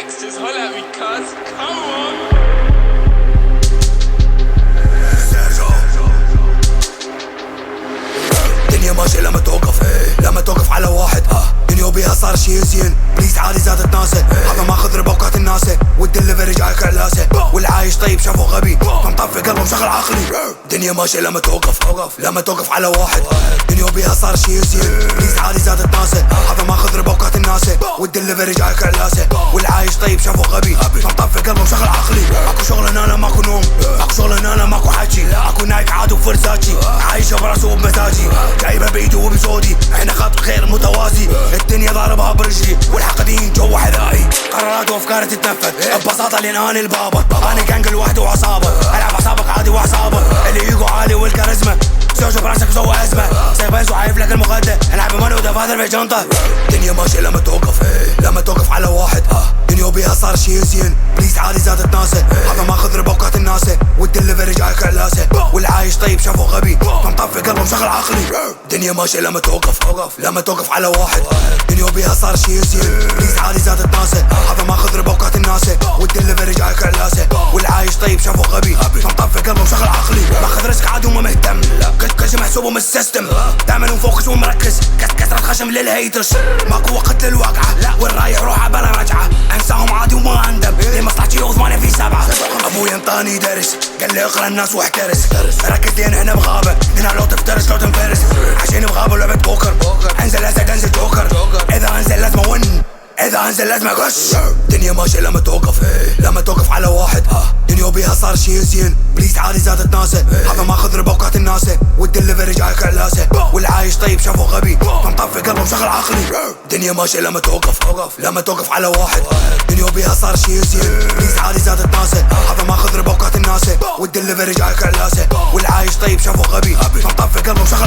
Gangsters, holla at me, cuz. Come on. الدنيا ماشية لما توقف لما توقف على واحد دنيا وبيها صار شي زين بليز عادي زادت ناسه هذا ماخذ ربوكات الناسه والدليفري جاي كرلاسه والعايش طيب شافه غبي فمطفي قلبه مشغل عقلي الدنيا ماشية لما توقف لما توقف على واحد دنيا وبيها صار شي زين بليز عادي زادت ناسه هذا ماخذ ربوكات الناسه والدليفري جاي كرلاسه والعايش طيب شافه غبي فمطفي قلبه مشغل عقلي اكو شغل انا ماكو نوم اكو شغل انا ماكو حكي اكو نايك عاد وفرزاتي عايشه براسه وبمزاجي جايبه بايده وبصوتي احنا خط خير متوازي الدنيا ضاربها برجلي والحقدين جوا حذائي قرارات وافكاري تتنفذ ببساطه لين اني البابا انا جانج لوحده وعصابه العب اعصابك عادي واعصابه اللي يجو عالي والكاريزما زوجه براسك سوى ازمه سيبان وعايف لك المخده العب ماني ودفاتر في جنطه الدنيا ماشيه لما توقف لما توقف على واحد دنيا وبيها صار شي زين بليز عادي زادت ناسه هذا ماخذ ربوكات الناسه والدليفري جاي كرلاسه والعايش طيب شافه غبي فمطفي قلبه مشغل عقلي الدنيا ماشيه لما توقف لما توقف على واحد دنيا وبيها صار شي زين بليز عادي زادت ناسه هذا ماخذ ربوكات الناسه والدليفري جاي كرلاسه والعايش طيب شافه غبي فمطفي قلبه مشغل عقلي ماخذ ريسك عادي وما مهتم كل شي محسوبه من السيستم دائما مفوكس ومركز كسرة خشم للهيترز ماكو وقت للواقعه والرايح روحه بلا رجعه انساهم عادي وما اندم لمصلحتي وثمانية في سبعة ابوي انطاني درس قال لي اقرا الناس واحترس ركز لين احنا بغابه هنا لو تفترس لو تنفرس عشان بغابه لعبه بوكر انزل اسد انزل جوكر اذا انزل لازم اون اذا انزل لازم اغش الدنيا ماشيه لما توقف لما توقف على واحد دنيا وبيها صار شي زين بليز عادي زادت ناسه هذا ماخذ ربوكات الناسه والدليفري جاي كرلاسه والعايش طيب شافه غبي فمطفي قلبه مشغل عقلي الدنيا ماشيه لما توقف لما توقف على واحد دنيا وبيها صار شي زين بليز عادي زادت ناسه هذا ماخذ ربوكات الناسه والدليفري جاي كرلاسه والعايش طيب شافه غبي فمطفي قلبه مشغل